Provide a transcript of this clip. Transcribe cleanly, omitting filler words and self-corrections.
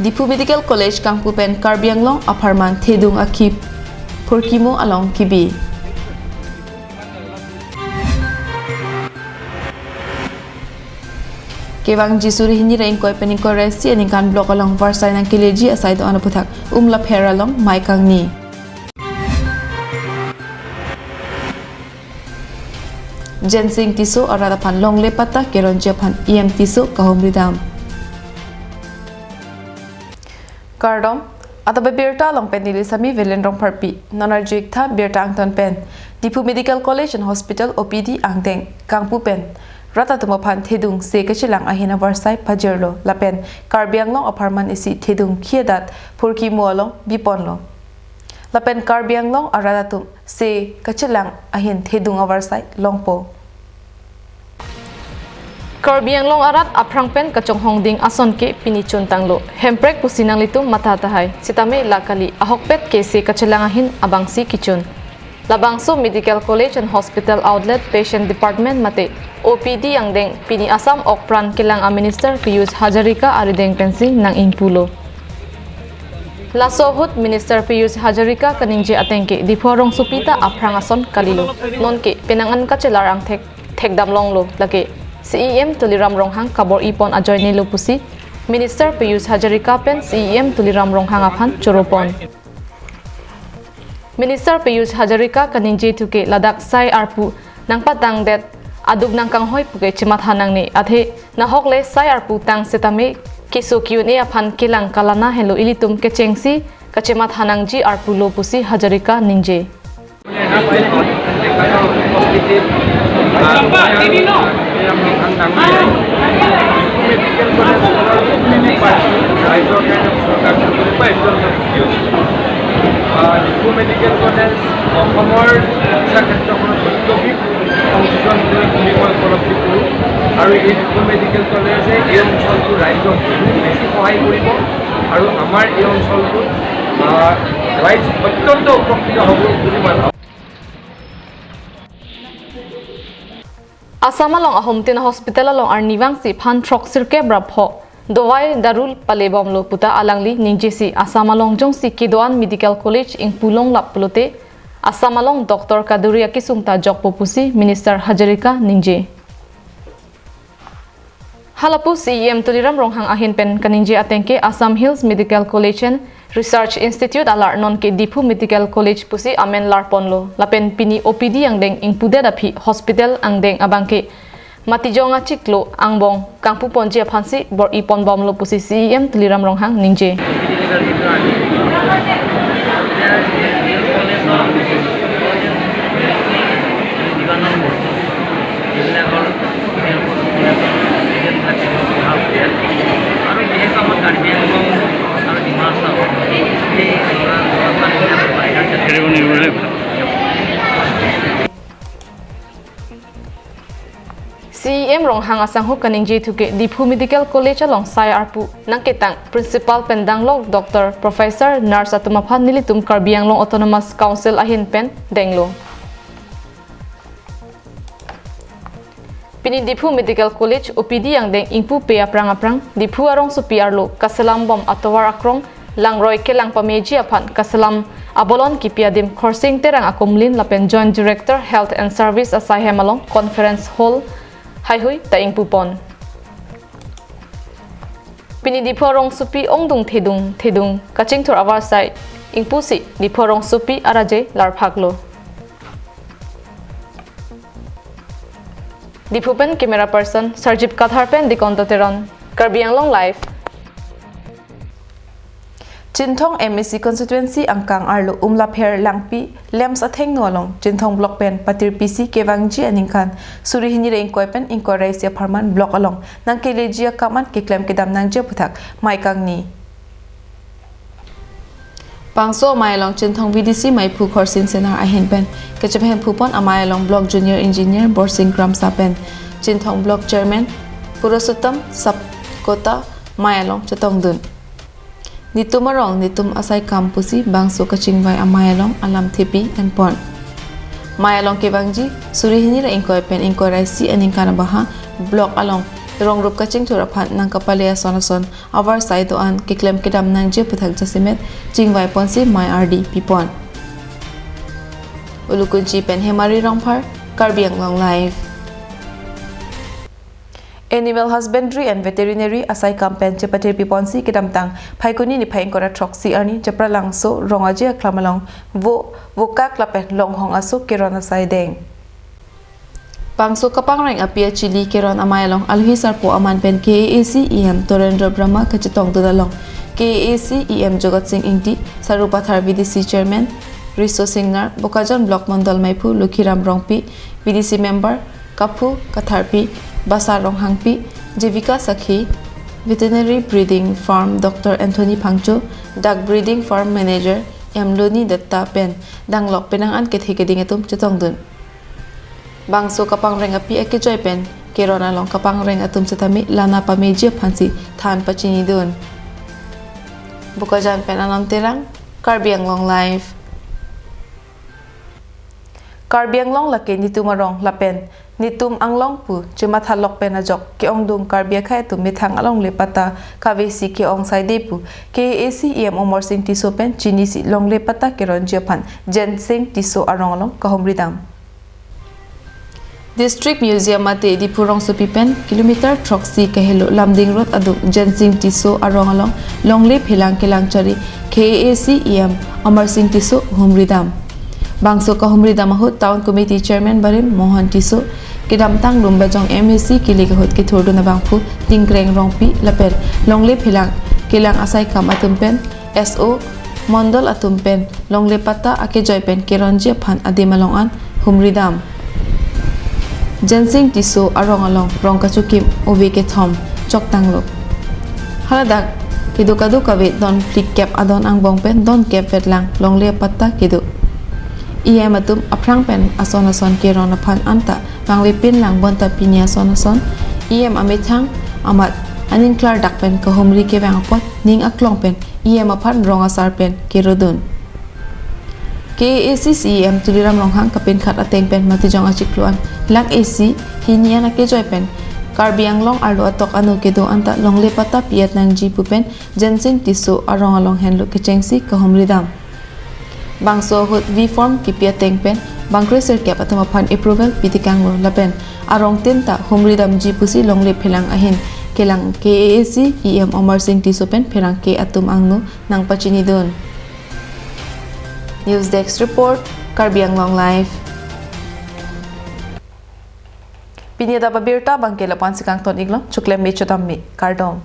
Dipu Medical College Kangpupen Karbianglong Aparman Thedung Akip Purkimo along Kibi. Kewang jisuri hini rain koi pening koi resi aning kan blok along varsai nang kileji asai do anaputhak umla phera long maikang ni. Jensing tiso arada pan long lepata keron japan tiso kahom ridam. Kardom Adap Abirta long pen nilisami velendrong parpi nonarjik tha birta angton pen Dipu Medical College and Hospital OPD angteng Kangpu pen rata tumapan thedung se kachilang ahina varsai pajerlo lapen Karbianglong apartment isi thedung khiedat purki mualong biponlo lapen Karbianglong arada tum se kachilang ahin thedung avarsai longpo Karbianglong arat aprang pen kachong hongding ason ke pinichun tanglo hemprek pusinang litum mata tahay sitame lakali ahokpet ke se kachilangahin abangsi kichun labangso Medical College and Hospital Outlet Patient Department mate OPD yang deng pini asam okpran kilang Minister Piyush Hajarika arideng pensi nang ingpulo lasohut Minister Piyush Hajarika kaningje atengke diporong supita aprang ason kalilo nonke penangan kachelar ang thekdam longlo lake CEM tuliram ronghang kabor ipon ajoy nilo pusi Minister Piyush Hajarika pen CEM tuliram ronghang aphan choropon Minister Piyush Hajarika kaningje tuke ladak sai arpu nang patang det adug nang kanghoi puke chimat hanang ni athe nahokle sai arpu tang setame kisu kyune aphan kilang kalana helo ilitum kechengsi kachemat hanang ji arpu lo pusi Hajarika ningje Dipu Medical College অসমৰ চিকিৎসা ক্ষেত্ৰখনত অত্যধিক সংযোজন লৈ ভূমিকল উপলব্ধি কৰোঁ আৰু এই ডিপু মেডিকেল কলেজে এই অঞ্চলটোৰ ৰাইজক বেছি সহায় কৰিব আৰু আমাৰ এই অঞ্চলটোত ৰাইজ অত্যন্ত উপকৃত হ'ব বুলি মই ভাবোঁ Asamalong ahomtin hospital along arniwang si phan trok sirke brapho dowai darul palebom lo puta alangli ningjesi Asamalong jong si Kidoan Medical College ing pulong laplote Asamalong Dr. Kaduria kisungta jokpo pusi Minister Hajarika ningje halapu CEM tuliram ronghang ahin pen kaningje atengke Assam Hills Medical College and Research Institute alar non ke Dipu Medical College pusi amen larponlo lapen pini OPD yang deng ing pude dapi hospital ang deng abangke matijonga chiklo angbong kangpu ponji aphansi bor ipon bomlo pusi CEM tuliram ronghang ningje CEM ronghang asanghu kaningje tuke Dipu Medical College along sai arpu nangketang Principal Pendanglong Dr. Professor Nurse Atumaphan nilitum Karbianglong Autonomous Council ahin pen denglo Pini Dipu Medical College OPD yang deng ingpu pe aprang Dipu arong supi arlo kaselam bom atowar akrong langroy kelang pameji aphan kaselam abolon kipiadim coursing terang akumlin lapen Joint Director Health and Service asai hemalong Conference Hall Haihui ta ingpupon Pini diporong supi ongdung thedung kaching thor awar sai ingpusi diporong supi araje larphaklo Dipupen camera person Sarjip Katharpen dikontoteron Karbianglong live Jinthong MSC constituency angkang arlo umlapher langpi lems atheng nolong Jinthong block pen patir PC kewangji aningkan suri hini rein koipen inkoraisia farman block along nang kelejia kaman ke klem kedam nang je puthak maikang ni Pangso mailong Jinthong VDC maipu khorsin senar ahin pen kechaphen phupon amailong block junior engineer borsing gram sapen Jinthong block chairman Purushottam Sapkota mailong chatongdun Nitumarong nitum asai kampusi bangso kachingwai amayalong alam tepi and pon. Mayalong kebangji suri hini ra ingkoy pen ingkoy raisi and ingkana baha block along rong rup kaching thura phan nang kapale sonason avar saido an kiklem kedam nang je puthak jasimet chingwai ponsi mai rd pipon ulukunchi pen hemari rongphar Karbi Anglong live. Animal Husbandry and Veterinary Asai Campaign Chepatir Piponsi Kedamtang Paikuni ni Pain Kora Troxy Arni Chepralangso Rongaji Klamalong Voka Klapen Long Hong Aso Kiron Asai Deng Pangso Kapangrang Apia Chili Kiron Amayalong Alhisar Po Aman Pen KAC EM Torendra Brahma Kachitong Dudalong KAC EM Jogat Singh Ingti Sarupathar BDC Chairman Riso Singnar Bokajon Block Mondal Maipu Lukiram Rongpi BDC Member Kapu Katharpi Basa Ronghangpi, Jivika Sakhi, Veterinary Breeding Farm Dr. Anthony Pangcho, Duck Breeding Farm Manager Yamloni Datta Pen, Danglok Penangan Kethigeding Etum Chetongdun. Bangso Kapang Rengapi Ekejoy Pen, Kerona Long Kapang Reng Atum Setami, Lana Pameji Pansi, Tan Pachini Dun. Bukajan Pen Anam Terang, Karbi Anglong Live. Karbi Anglong Laki Nitumarong Lapen. Nitum anglong pu cuma thalok penajok ke ong dung karbia khai tu mithang along lepata kavesi ke ong saide pu KAC EM Omor Singh Tiso pen chini si long lepata ke ron japan Jen Singh Tiso arong along kahomridam District Museum ate di purong supi pen kilometer troxy kahelo lamding road adu Jen Singh Tiso arong along long lep hilang kelang chari KAC EM Omor Singh Tiso homridam Bangso kahomridam ahut Town Committee Chairman Barim Mohan Tiso Kedamtang lumbajong MSC kili kahut ke thurdu na bangpu tingkreng rongpi laper longle philang kilang asai kam atumpen SO Mondol atumpen longle pata ake joypen keronje phan adimalongan humridam Jensing Tiso arong along rongkachukim obeke thom choktanglo haladak kidukadu kawe don flick cap adon ang bongpen don cap vetlang longle pata kidu EM atum aprang pen ason keron phan anta panglipin lang bonta pinya son EM amithang amat anin klar dakpen ka homri ke bang pot ning aklong pen EM aphan ronga sar pen kerodun KAC EM tuliram longhang kapin khat ateng pen matijong achikluan lak AC hinian ake joy pen Karbi Anglong arlo atok anu kedo anta longle pata piat nang jipu pen Jensing Tiso arong along henlo kechengsi ka homridam Bangso hut V form kipia tengpen bangkre serkap atama phan approval pitikanglo lapen arong tenta humridam jipusi longle phelang ahin kelang KAC EM Omar Singh Tiso pen pherang ke atum angno nang pachini don News Desk Report Karbi Anglong Live Adap Abirta bangkela pansikang ton iglong chuklem mechotammi kardom